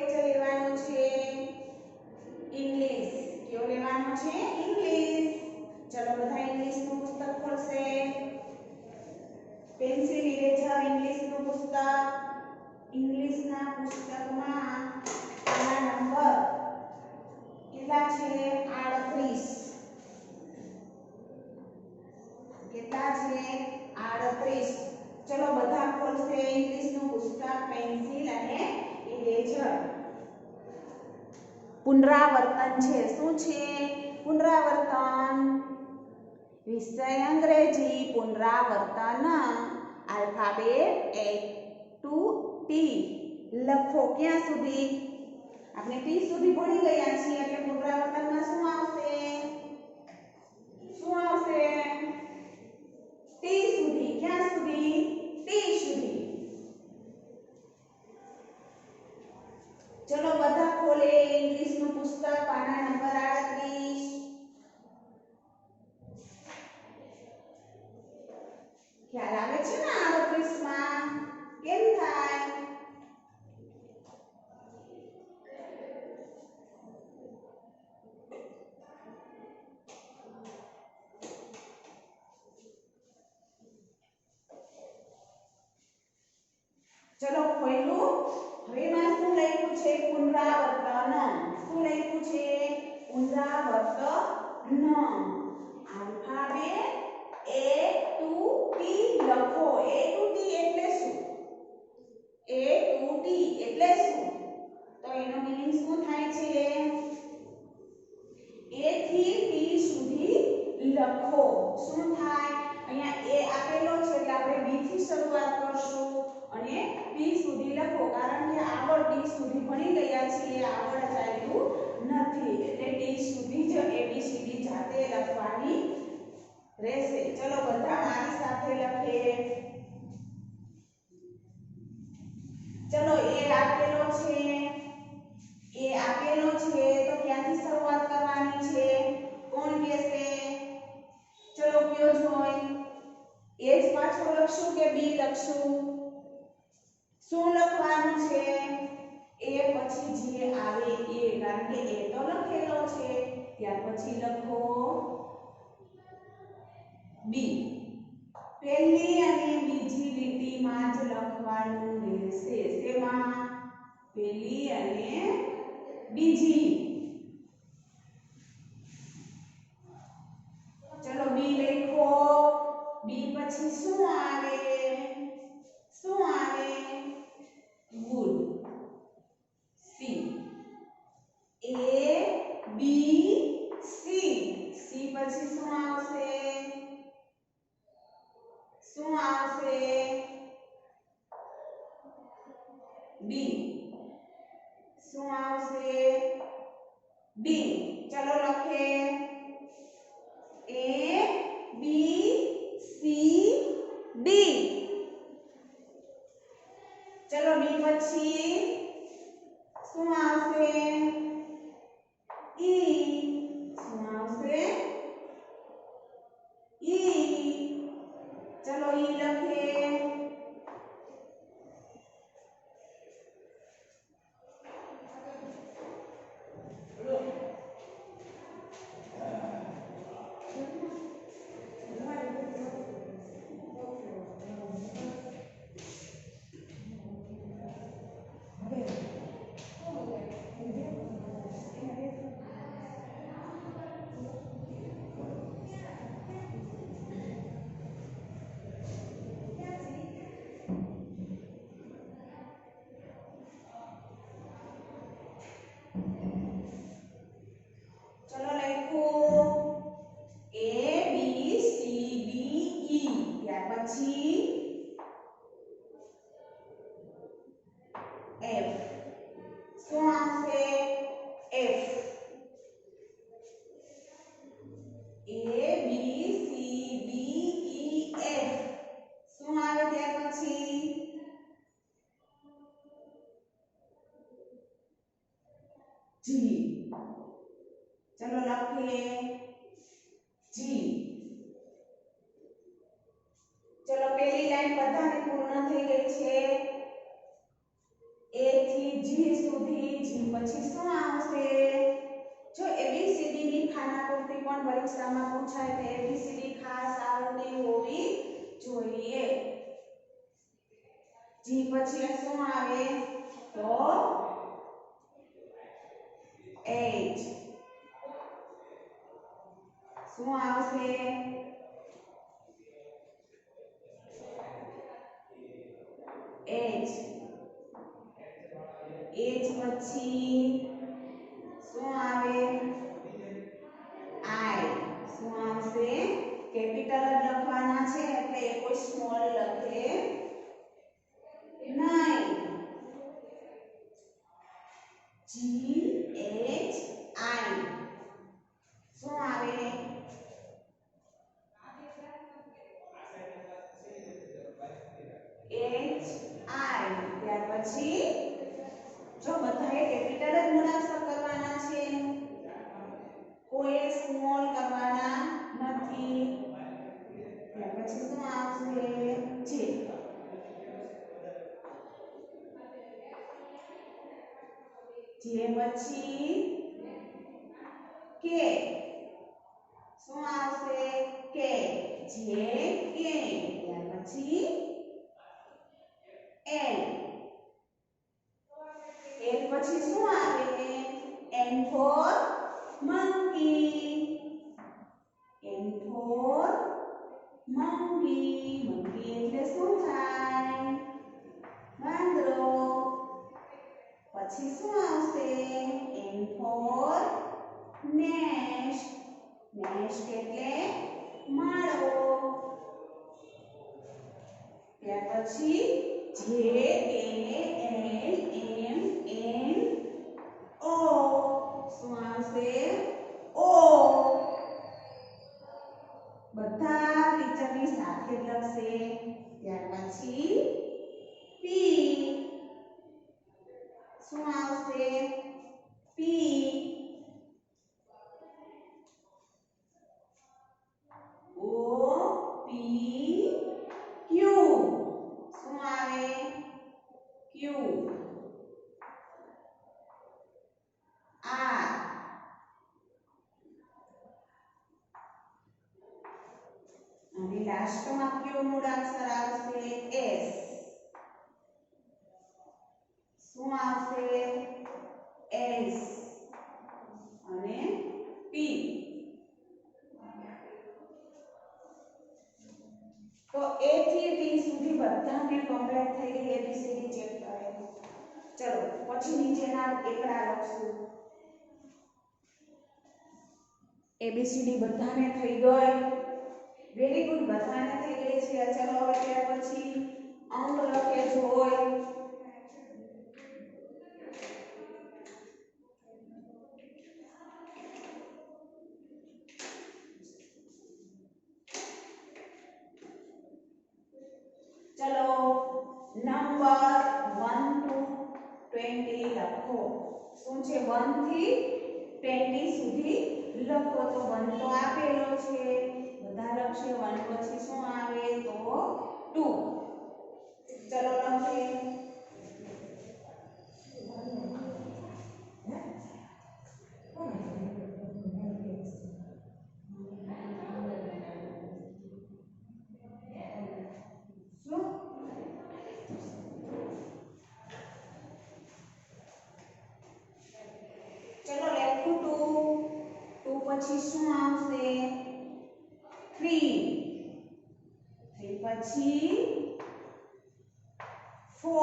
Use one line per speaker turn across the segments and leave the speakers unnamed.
Lecture લેવાનો છે English. કયો લેવાનો છે? ઇંગ્લિશ. ચલો બધા ઇંગ્લિશનું પુસ્તક ખોલશે. પેન્સિલ ઇરેઝર ઇંગ્લિશનું પુસ્તક. ઇંગ્લિશના પુસ્તકમાં આના નંબર કેટલા છે? 38. કેટલા છે? 38. ચલો બધા ખોલશે ઇંગ્લિશનું પુસ્તક, પેન્સિલ અને ઇરેઝર. પુનરાવર્તન છે. શું છે? પુનરાવર્તન. વિષય અંગ્રેજી. પુનરાવર્તન. આલ્ફાબેટ A to T લખો. ક્યાં સુધી? આપણે T સુધી ભણી ગયા છીએ એટલે પુનરાવર્તનમાં શું આવશે? શું આવશે? T સુધી. ક્યાં સુધી? T સુધી. ચલો બધા ખોલે ઇંગ્લિશનું પુસ્તક, પાના નંબર 38. ખ્યાલ આવે છે ને 38 માં કેમ થાય? ચલો ખોલ્યું. હવે માં શું લખ્યું છે? પુનરાવર્તન. શું લખ્યું છે? પુનરાવર્તન. આલ્ફાબેટ A to T લખો. A to T એટલે શું? A to T એટલે શું? તો એનો મીનિંગ શું થાય છે? A થી T સુધી લખો. શું થાય? અહીંયા A આપેલો છે એટલે આપણે B થી શરૂઆત કરશું અને T સુધી લખો, કારણ કે આગળ T સુધી ભણી ગયા છીએ, આગળ ચાલ્યું નથી એટલે T સુધી જ ABCD જાતે લખવાની રહેશે. ચલો બધા મારી સાથે લખે. ચલો A આપેલો છે. A આપેલો છે તો ક્યાંથી શરૂઆત કરવાની છે? કોણ કહેશે? ચલો કયો જોઈ. A જ પાછળ લખશું કે B લખશું? શું લખવાનું છે? A પછી જે આવે એ, કારણ કે A તો લખેલો છે. ત્યાર પછી લખો B. પહેલી અને બીજી લીટીમાં જ લખવાનું રહેશે. શેમાં? પહેલી અને બીજી. ચલો B લખો. B પછી શું આવે? શું આવે? Good. C. A B C. C પછી શું આવશે? શું આવશે? B. શું આવશે? B. ચલો લખે. A B C D. ચલો B પછી શું આવશે? E. શું આવશે? E. ચલો E લખે. G. चलो लखिए G. चलो पहली लाइन बधाने पूर्ण થઈ ગઈ છે A થી G સુધી પરીક્ષામાં પૂછાય તો એબીસીડી ખાસ આવડતી હોવી જોઈએ. જી પછી શું આવે તો H. શું આવશે H. H પછી શું આવે I. શું આવશે કેપિટલ જ લખવાના છે એટલે એ કોઈ સ્મોલ લખે નહીં. G H I. શું આવે H I. ત્યાર પછી જો બધાએ કેપિટલ જ મૂળાક્ષર કરવાના છે, કોઈ સ્મોલ કરવાના નથી. ત્યાર પછી શું આવશે J. J પછી K. શું આવશે K. J K. ત્યાર પછી L. L પછી શું આવે N for monkey. N for monkey. monkey એટલે શું થાય વાંદરો. પછી શું આવશે N for nest. nest એટલે માળો. ત્યાર પછી J A L M N O. શું આવશે O. બધા ટીચરની સાથે જ લખશે. ત્યાર પછી P. શું આવશે P. O P Q. શું આવે Q. R. અને લાસ્ટમાં કયો મૂળાક્ષર આવશે S. શું આવશે S અને P. તો A થી T સુધી બધાને કમ્પ્લીટ થઈ ગઈ એબીસીડી ચેપ્ટર. ચલો પછી નીચેના એકડા લખશું. એબીસીડી બધાને થઈ ગઈ. વેરી ગુડ, બધાને થઈ ગઈ છે. ચલો હવે ત્યાર પછી અંક લખે જોઈ. ચલો નંબર 1 to 20 લખો. શું છે 1 થી 20 સુધી લખો. તો 1 તો આપેલો છે, બધા લખશે. 1 પછી શું આવે તો 2. ચલો લખીએ. પછી શું આવશે 3. 3 પછી 4.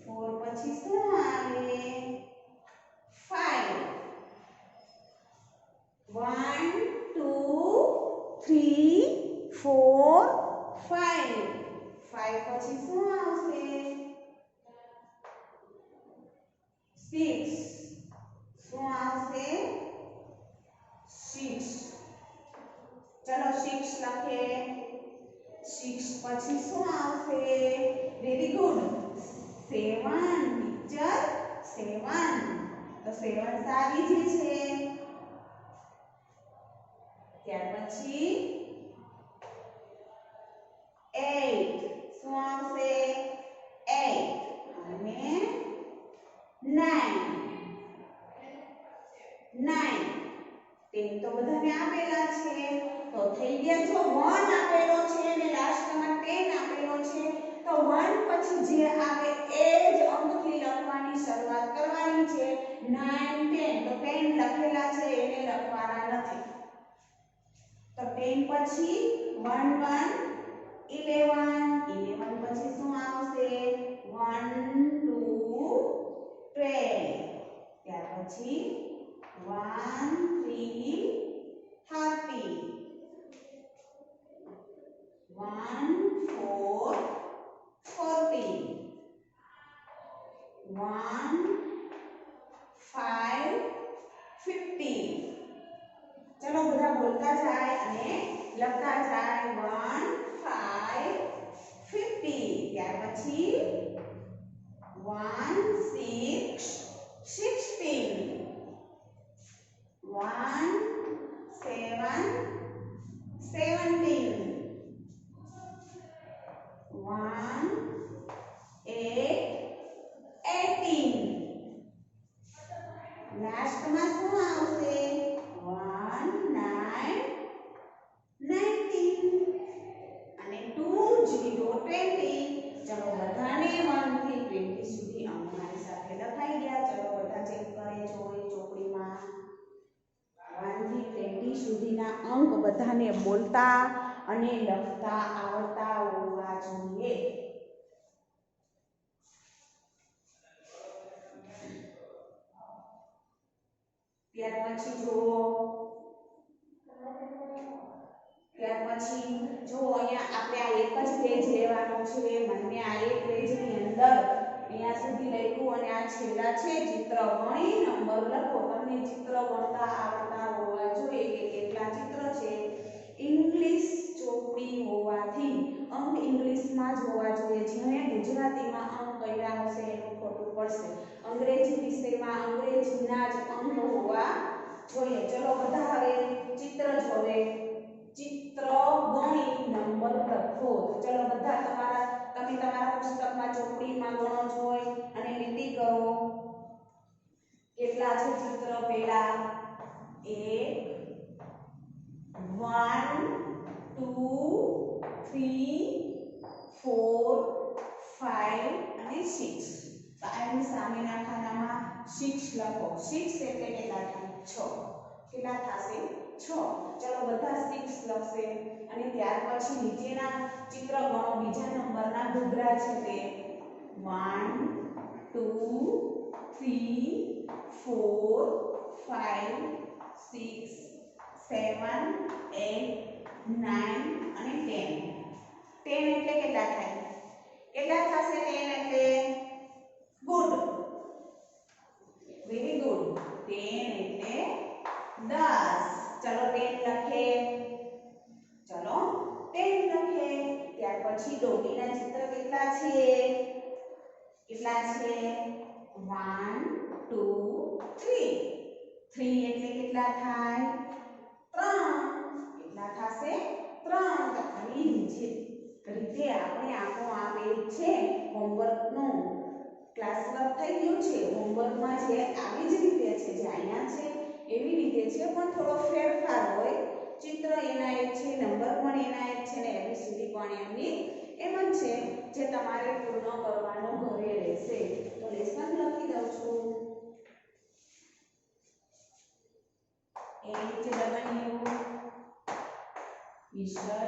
4 પછી શું આવે 5. 1 2 3 4 5. 5 પછી શું આવશે 6. શું આવશે 6. ચલો 6 લખે. 6 પછી શું આવશે વેરી ગુડ 7. ટીચર 7. તો 7 સારી જ છે. ત્યાર પછી 8. શું આવશે 8 અને 9. 9 બધાને આપેલા છે તો થઈ ગયા જો 1 આપેલો છે અને લાસ્ટમાં 10 આપેલો છે તો 1 પછી જે આવે એ જ અંકથી લખવાની શરૂઆત કરવાની છે 9 10 તો 10 લખેલા છે એને લખવાના નથી તો 10 પછી 1 1 11 પછી શું આવશે 1 2 12 ત્યાર પછી 1 3 30 1 4 40 1 5 50 चलो બધા બોલતા જાય અને લખતા જાય 1 5 50 ત્યાર પછી 1 6 16 1 7 17 1 8 18 લાસ્ટમાં શું આવશે 1 9 19 અને 2 0 20 ચલો બધાને 1 થી 20 સુધી અંક મારી સાથે લખાઈ ગયા ચલો બધા ચેક કરે જોઈ ચોપડીમાં 1 થી 20 સુધીના અંક બધાને બોલતા અને લખતા આવડતા હોવા જોઈએ ત્યાર પછી જો અહીંયા આપણે આ એક જ પેજ લેવાનું છે મને આ એક પેજની અંદર અહીંયા સુધી લખ્યું અને આ છેલ્લા છે ચિત્ર ગણી નંબર લખો તમને ચિત્ર ગણતા આવડતા હોવા જોઈએ કે કેટલા ચિત્ર છે ઇંગ્લિશ ચોપડી હોવાથી અંક ઇંગ્લિશમાં જ હોવા જોઈએ જેને ગુજરાતીમાં અંક કર્યા હશે એનું ખોટું પડશે અંગ્રેજી વિષયમાં અંગ્રેજીના જ અંક હોવા જોઈએ ચલો બધા હવે ચિત્ર જોવે ચિત્ર ગણી નંબર લખો તો ચલો બધા તમે તમારા પુસ્તકમાં ચોપડીમાં ગણો જોઈ અને લીટી કરો કેટલા છે ચિત્ર પહેલા 1 1 2 3 4 5 અને 6 તો આની સામેના ખાનામાં 6 લખો 6 એટલે કેટલા થાય 6 કેટલા થશે 6 ચલો બધા 6 લખશે અને ત્યાર પછી નીચેના ચિત્ર ગણો બીજા નંબરના ઘૂઘરા છે તે 1 2 3 4 5 6 7 8 9 અને 10 10 એટલે કેટલા થાય કેટલા થશે 10 એટલે ગુડ વેરી ગુડ 10 એટલે 10 ચલો 10 લખે ચલો 10 લખે ત્યાર પછી ડોગીના ચિત્ર કેટલા છે 1 2 3 3 એટલે કેટલા થાય 3 કેટલા થશે 3 તો આવી રીતે આપણે આપણો આ પેજ છે હોમવર્કનું ક્લાસ વર્ક થઈ ગયું છે હોમવર્કમાં જે આવી જ રીતે છે જે અહીંયા છે એવી રીતે છે પણ થોડો ફેરફાર હોય ચિત્ર એના એક છે નંબર પણ એના એક છે ને એબીસીડી પણ એમની એમ જ છે જે તમારે પૂર્ણ કરવાનો ઘરે રહેશે તો લેસન લખી દઉં છું HW વિષય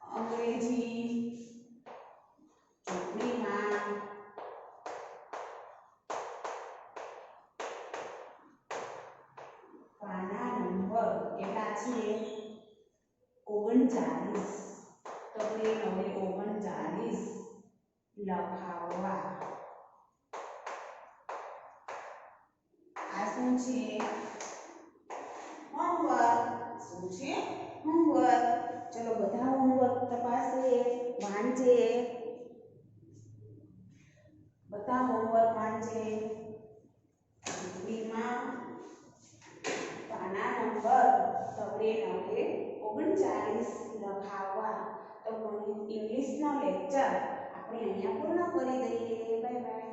અંગ્રેજી ચોપડીમાં પાના નંબર કેટલા છે 39 તો આપણે હવે 39 લખાવવા આ શું છે હોમવર્ક શું છે હોમવર્ક ચલો બધા હોમવર્ક તપાસે વાંચે બધા હોમવર્ક વાંચે ચોપડીમાં પાના નંબર તબરે નવે 39 લખાવવા તો ઇંગ્લિશનો લેક્ચર આપણે અહીંયા પૂર્ણ કરી દઈએ બાય બાય